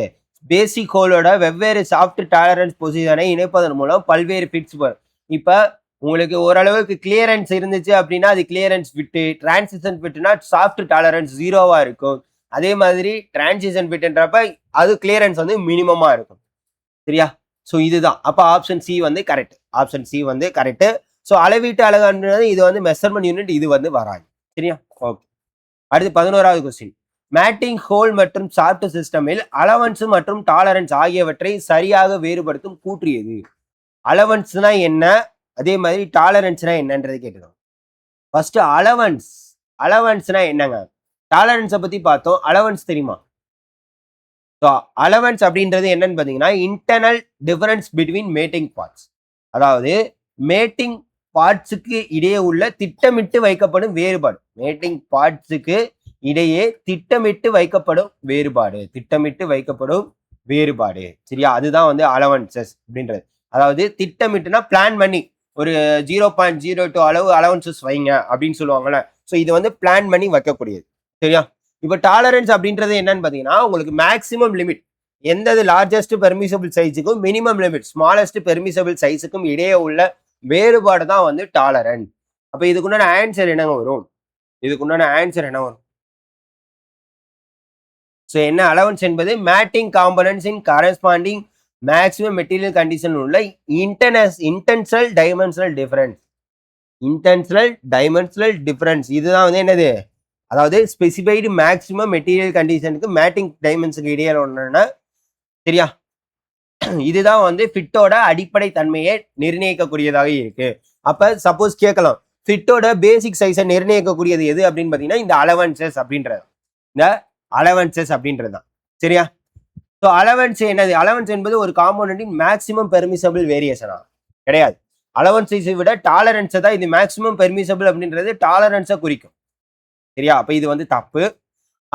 பேசிக் ஹோலோட வெவ்வேறு சாஃப்ட் டாலரன்ஸ் பொசிஷனை இணைப்பதன் மூலம் பல்வேறு ஃபிட்ஸ் வரும். இப்போ உங்களுக்கு ஓரளவுக்கு கிளியரன்ஸ் இருந்துச்சு அப்படின்னா அது கிளியரன்ஸ் ஃபிட்டு, டிரான்சிஷன் ஃபிட்னா சாஃப்ட் டாலரன்ஸ் 0வா இருக்கும். அதே மாதிரி டிரான்சிஷன் ஃபிட்ன்றப்ப அது கிளியரன்ஸ் வந்து மினிமமா இருக்கும். சரியா? ஸோ இதுதான். அப்போ ஆப்ஷன் சி வந்து கரெக்ட். ஆப்ஷன் சி வந்து கரெக்ட். ஸோ அளவீட்டு அலகுன்றது இது வந்து மெஷர்மெண்ட் யூனிட், இது வந்து வராது. சரியா? ஓகே. அடுத்து 11வது கொஸ்டின். மேட்டிங் ஹோல் மற்றும் சாஃப்ட் சிஸ்டமில் அலவன்ஸ் மற்றும் டாலரன்ஸ் ஆகியவற்றை சரியாக வேறுபடுத்தும் கூற்று எது? அலவன்ஸ்னா என்ன, அதே மாதிரி டாலரன்ஸ்னா என்னன்றது கேட்டுக்கோங்க. First allowance. அலவன்ஸ்னா என்னங்க? டாலரன்ஸை பத்தி பார்த்தோம். அலவன்ஸ் தெரியுமா? ஸோ அலவன்ஸ் அப்படின்றது என்னன்னு பார்த்தீங்கன்னா internal difference between matting parts. அதாவது மேட்டிங் பார்ட்ஸுக்கு இடையே உள்ள திட்டமிட்டு வைக்கப்படும் வேறுபாடு. மேட்டிங் பார்ட்ஸுக்கு இடையே திட்டமிட்டு வைக்கப்படும் வேறுபாடு. திட்டமிட்டு வைக்கப்படும் வேறுபாடு. சரியா? அதுதான் வந்து அலவன்சஸ் அப்படின்றது. அதாவது திட்டமிட்டுனா பிளான் பண்ணி ஒரு 0.02 அளவு அலவன்சஸ் வைங்க அப்படின்னு சொல்லுவாங்கல்ல. ஸோ இது வந்து பிளான் பண்ணி வைக்கக்கூடியது. சரியா? இப்போ டாலரன்ஸ் அப்படின்றது என்னன்னு பார்த்தீங்கன்னா உங்களுக்கு மேக்ஸிமம் லிமிட், எந்தது லார்ஜஸ்ட் பெர்மிசபிள் சைஸுக்கும் மினிமம் லிமிட் ஸ்மாலஸ்ட் பெர்மிசபிள் சைஸுக்கும் இடையே உள்ள வேறுபாடு தான் வந்து டாலரன்ஸ். அப்போ இதுக்குண்டான ஆன்சர் என்னங்க வரும்? இதுக்குண்டான ஆன்சர் என்ன வரும்? ஸோ என்ன அலவன்ஸ் என்பது மேட்டிங் காம்பனன்ட்ஸ் இன் கரஸ்பாண்டிங் மேக்ஸிமம் மெட்டீரியல் கண்டிஷன் உள்ள intentional dimensional difference. Intentional dimensional difference இதுதான் வந்து என்னது, அதாவது ஸ்பெசிஃபைடு மேக்ஸிமம் மெட்டீரியல் கண்டிஷனுக்கு மேட்டிங் டைமென்ஷனுக்கு இடையே ஒன்றுனா. சரியா? இதுதான் வந்து ஃபிட்டோட அடிப்படை தன்மையை நிர்ணயிக்கக்கூடியதாக இருக்கு. அப்ப சப்போஸ் கேட்கலாம் ஃபிட்டோட பேசிக் சைஸை நிர்ணயிக்கக்கூடியது எது அப்படின்னு பார்த்தீங்கன்னா இந்த அலவன்சஸ் அப்படின்றது. இந்த அலவன்சஸ் அப்படின்றது தான். சரியா? ஸோ அலவன்ஸ் என்னது? அலவன்ஸ் என்பது ஒரு காம்போனன்ட்டின் மேக்ஸிமம் பெர்மிசபிள் வேரியேஷனா? கிடையாது. அலவன்ஸை விட டாலரன்ஸை தான் இது மேக்ஸிமம் பெர்மிசபிள் அப்படின்றது டாலரன்ஸை குறிக்கும். சரியா? அப்ப இது வந்து தப்பு.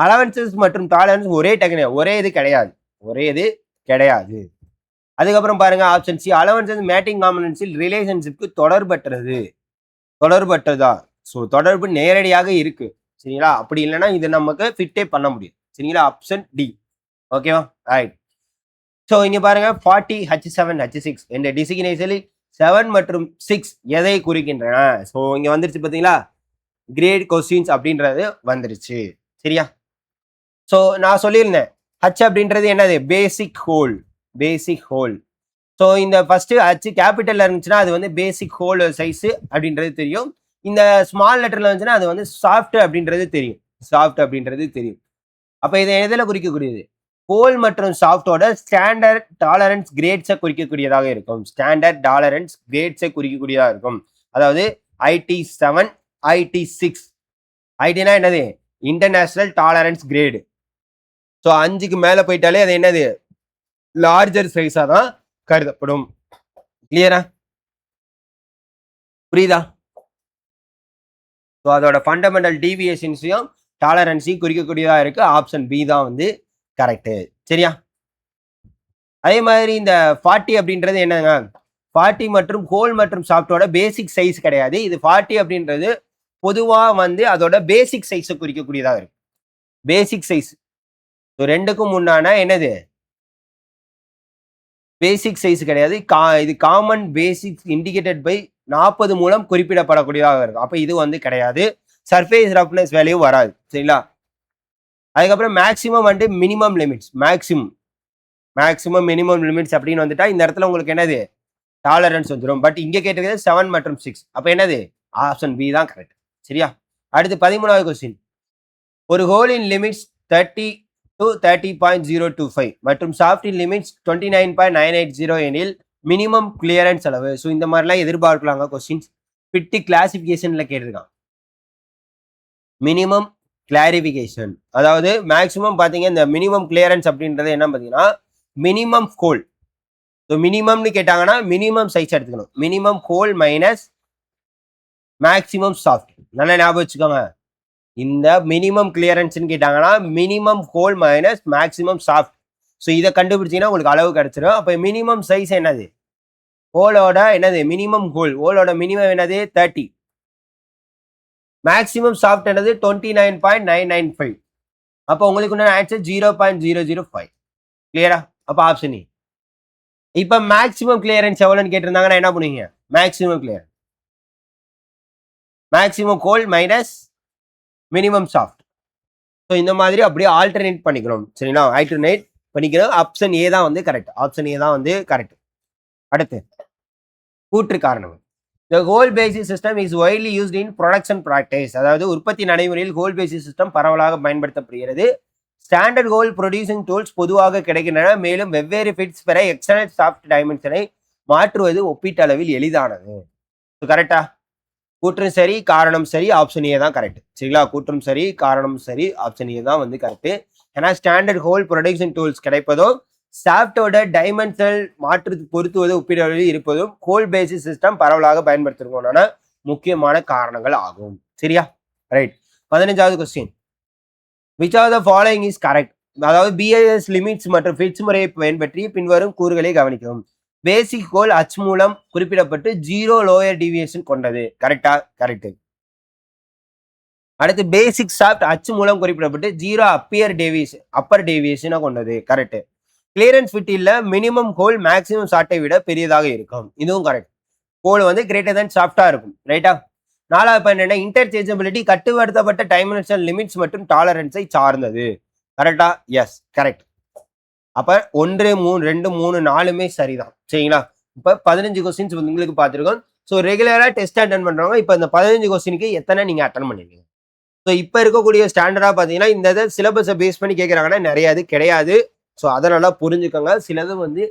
அலவன்சஸ் மற்றும் டாலரன்ஸ் ஒரே டெக்னிக், ஒரே இது கிடையாது. ஒரே இது கிடையாது. அதுக்கப்புறம் பாருங்க ஆப்ஷன் சி, அலவன்சஸ் மேட்டிங் காம்பனன்ட்ஸில் ரிலேஷன்ஷிப்க்கு தொடர்பற்றது. தொடர்பற்றதா? ஸோ தொடர்பு நேரடியாக இருக்கு. சரிங்களா? அப்படி இல்லைன்னா இது நமக்கு ஃபிட்டே பண்ண முடியும். சரிங்களா? Option D. ஓகேவா? ரைட். ஸோ இங்க பாருங்க 40 H7 H6 என்ற டிசிக்னேஷனில் 7 மற்றும் 6 எதை குறிக்கின்றன? ஸோ இங்க வந்துருச்சு பார்த்தீங்களா, கிரேட் கொஸ்டின்ஸ் அப்படின்றது வந்துருச்சு. சரியா? ஸோ நான் சொல்லியிருந்தேன் ஹச் அப்படின்றது என்னது, பேசிக் ஹோல். பேசிக் ஹோல். ஸோ இந்த ஃபர்ஸ்ட் ஹச் கேபிட்டல்ல இருந்துச்சுன்னா அது வந்து பேசிக் ஹோல் சைஸ் அப்படின்றது தெரியும். இந்த ஸ்மால் லெட்டர்ல இருந்துச்சுன்னா அது வந்து சாஃப்ட் அப்படின்றது தெரியும். சாஃப்ட் அப்படின்றது தெரியும். அப்ப இதை எதில் குறிக்கக்கூடியது? ஹோல் மற்றும் சாஃப்டோட ஸ்டாண்டர்ட் டாலரன்ஸ் கிரேட்ஸை குறிக்கக்கூடியதாக இருக்கும். ஸ்டாண்டர்ட் டாலரன்ஸ் கிரேட்ஸை குறிக்கக்கூடியதாக இருக்கும். அதாவது IT7 IT6. ஐடினா என்னது? International tolerance grade. ஸோ 5க்கு மேல போயிட்டாலே அது என்னது, லார்ஜர் சைஸா தான் கருதப்படும். கிளியரா? புரியுதா? ஸோ அதோட ஃபண்டமெண்டல் டீவியேஷன்ஸையும் டாலரன்ஸையும் குறிக்கக்கூடியதா இருக்கு. ஆப்ஷன் பி தான் வந்து கரெக்ட். சரியா? அதே மாதிரி இந்த 40 அப்படின்றது என்னங்க, 40 மற்றும் ஹோல் மற்றும் சாஃப்டோட பேசிக் சைஸ் கிடையாது. இது 40 அப்படின்றது பொதுவா வந்து அதோட பேசிக் சைஸை குறிக்கக்கூடியதாக இருக்கு. பேசிக் சைஸ். ஸோ ரெண்டுக்கும் முன்னான என்னது, பேசிக் சைஸ் கிடையாது. இது காமன் பேசிக் இண்டிகேட்டட் பை 40 மூலம் குறிப்பிடப்படக்கூடியதாக இருக்கும். அப்ப இது வந்து கிடையாது. சர்ஃபேஸ் ரஃப்னஸ் வேல்யூ வராது. சரிங்களா? அதுக்கப்புறம் மேக்ஸிமம் வந்து minimum limits. Maximum minimum limits அப்படின்னு வந்துட்டா இந்த இடத்துல உங்களுக்கு என்னது, டாலரன்ஸ் வந்துடும். பட் இங்க கேட்டிருக்கிறது 7 மற்றும் 6. அப்ப என்னது, ஆப்ஷன் பி தான் கரெக்ட். சரியா? அடுத்து 13வது கொஸ்டின். ஒரு ஹோலின் லிமிட்ஸ் 30 to 30.025 மற்றும் சாஃப்டின் லிமிட்ஸ் 29.980 எனில் மினிமம் கிளியரன்ஸ் அளவு. ஸோ இந்த மாதிரிலாம் எதிர்பார்க்கலாங்க கொஸ்டின்ஸ். ஃபிட் கிளாசிபிகேஷன்ல கேட்டிருக்கான். Minimum clarification. அதாவது மேக்ஸிமம் பார்த்தீங்க இந்த மினிமம் கிளியரன்ஸ் அப்படின்றது என்ன பார்த்தீங்கன்னா மினிமம் கோல். ஸோ மினிமம்னு கேட்டாங்கன்னா மினிமம் சைஸ் எடுத்துக்கணும். மினிமம் கோல் மைனஸ் மேக்ஸிமம் சாஃப்ட். நல்லா ஞாபகம் வச்சுக்கோங்க. இந்த மினிமம் கிளியரன்ஸ்னு கேட்டாங்கன்னா மினிமம் கோல் மைனஸ் மேக்ஸிமம் சாஃப்ட். ஸோ இதை கண்டுபிடிச்சிங்கன்னா உங்களுக்கு அளவு கிடைச்சிடும். அப்போ மினிமம் சைஸ் என்னது? ஹோலோட என்னது? Minimum whole. ஹோலோட மினிமம் என்னது? 30. மேக்ஸிமம் சாஃப்ட் என்னது? 29.995. அப்போ உங்களுக்கு ஆன்சர் 0.005. கிளியரா? அப்போ ஆப்ஷன் ஏ. இப்போ மேக்ஸிமம் கிளியரன்ஸ் எவ்வளோன்னு கேட்டிருந்தாங்கன்னா என்ன பண்ணுவீங்க? மேக்ஸிமம் கிளியரன்ஸ் மேக்ஸிமம் கோல் மைனஸ் மினிமம் சாஃப்ட். ஸோ இந்த மாதிரி அப்படியே ஆல்டர்னேட் பண்ணிக்கணும். சரிங்களா? ஆல்டர்னேட் பண்ணிக்கணும். ஆப்ஷன் ஏ தான் வந்து கரெக்ட். ஆப்ஷன் ஏ தான் வந்து கரெக்ட். அடுத்து கூற்று காரணங்கள். The whole basis system is widely used in production practice. அதாவது உற்பத்தி நடைமுறையில் ஹோல் பேசிஸ் சிஸ்டம் பரவலாக பயன்படுத்தப்படுகிறது. ஸ்டாண்டர்ட் ஹோல் ப்ரொடியூசிங் டூல்ஸ் பொதுவாக கிடைக்கின்றன. மேலும் வெவ்வேறு ஃபிட்ஸ் பெற எக்ஸ்டர்னல் சாஃப்ட் டைமென்ஷனை மாற்றுவது ஒப்பீட்டளவில் எளிதானது. கரெக்டா? கூற்றும் சரி, காரணம் சரி, ஆப்ஷன் ஏ தான் கரெக்ட். சரிங்களா? கூற்றும் சரி, காரணம் சரி, ஆப்ஷன் ஏ தான் வந்து கரெக்ட். ஏன்னா ஸ்டாண்டர்ட் ஹோல் ப்ரொடக்ஷன் டூல்ஸ் கிடைப்பதோ சாஃப்டோட டைமென்ஷனல் மாற்று பொருத்துவது ஒப்பீடளவில் இருப்பதும் ஹோல் பேசிஸ் சிஸ்டம் பரவலாக பயன்படுத்துவதற்கான முக்கியமான காரணங்கள் ஆகும். சரியா? ரைட். 15வது question. Which of the following is correct? அதாவது பிஐஎஸ் லிமிட்ஸ் மற்றும் ஃபிட்ஸ் முறையை பயன்பற்றி பின்வரும் கூறுகளை கவனிக்கவும். பேசிக் கோல் அச் மூலம் குறிப்பிடப்பட்டு 0 லோயர் டிவியேஷன் கொண்டது. கரெக்டா? கரெக்ட். அடுத்து பேசிக் சாஃப்ட் அச்சு மூலம் குறிப்பிடப்பட்டு 0 அப்பர் டேவியேஷனை கொண்டது. கரெக்ட். கிளியரன்ஸ் ஃபிட் இல்ல மினிமம் ஹோல் மேக்ஸிமம் சாஃப்டை விட பெரியதாக இருக்கும். இதுவும் கரெக்ட். ஹோல் வந்து கிரேட்டர் தென் சாஃப்டா இருக்கும். ரைட்டா? 4வது பாயிண்ட் என்ன? இன்டர்சேஞ்சபிலிட்டி கட்டுப்படுத்தப்பட்ட டைமென்ஷனல் லிமிட்ஸ் மற்றும் டாலரன்ஸை சார்ந்தது. கரெக்டா? Yes correct. அப்ப 1, 3, 2, 3, 4மே சரிதான். சரிங்களா? இப்ப 15 கொஸ்டின்ஸ் உங்களுக்கு பார்த்துருக்கோம். ஸோ ரெகுலரா டெஸ்ட் அட்டன் பண்றவங்க இப்ப இந்த 15 கொஸ்டினுக்கு எத்தனை நீங்க அட்டன் பண்ணிருக்கீங்க? ஸோ இப்ப இருக்கக்கூடிய ஸ்டாண்டர்டா பாத்தீங்கன்னா இந்த இதை சிலபஸை பேஸ் பண்ணி கேட்கறாங்கன்னா நிறைய இது கிடையாது. ஸோ அதை நல்லா புரிஞ்சுக்கோங்க. சிலது வந்து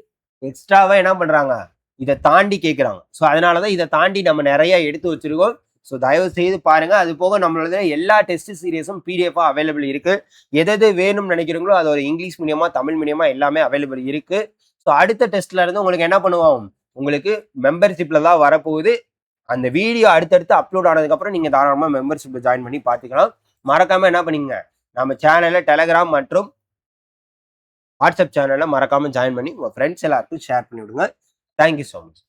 எக்ஸ்ட்ராவா என்ன பண்றாங்க? இதை தாண்டி கேட்கறாங்க. ஸோ அதனாலதான் இதை தாண்டி நம்ம நிறைய எடுத்து வச்சிருக்கோம். ஸோ தயவு செய்து பாருங்க. அது போக நம்மளோட எல்லா டெஸ்ட் சீரியஸும் பிடிஎஃபா அவைலபிள் இருக்கு. எது வேணும்னு நினைக்கிறீங்களோ அது ஒரு இங்கிலீஷ் மீடியமா தமிழ் மீடியமா எல்லாமே அவைலபிள் இருக்கு. ஸோ அடுத்த டெஸ்ட்ல இருந்து உங்களுக்கு என்ன பண்ணுவோம்? உங்களுக்கு மெம்பர்ஷிப்ல தான் வரப்போகுது. அந்த வீடியோ அடுத்தடுத்து அப்லோட் ஆனதுக்கப்புறம் நீங்க தாராளமா மெம்பர்ஷிப்ல ஜாயின் பண்ணி பார்த்துக்கலாம். மறக்காம என்ன பண்ணீங்க? நம்ம சேனல்ல டெலகிராம் மற்றும் வாட்ஸ்அப் சேனல்ல மறக்காம ஜாயின் பண்ணி உங்க ஃப்ரெண்ட்ஸ் எல்லாருக்கும் ஷேர் பண்ணி விடுங்க. Thank you so much.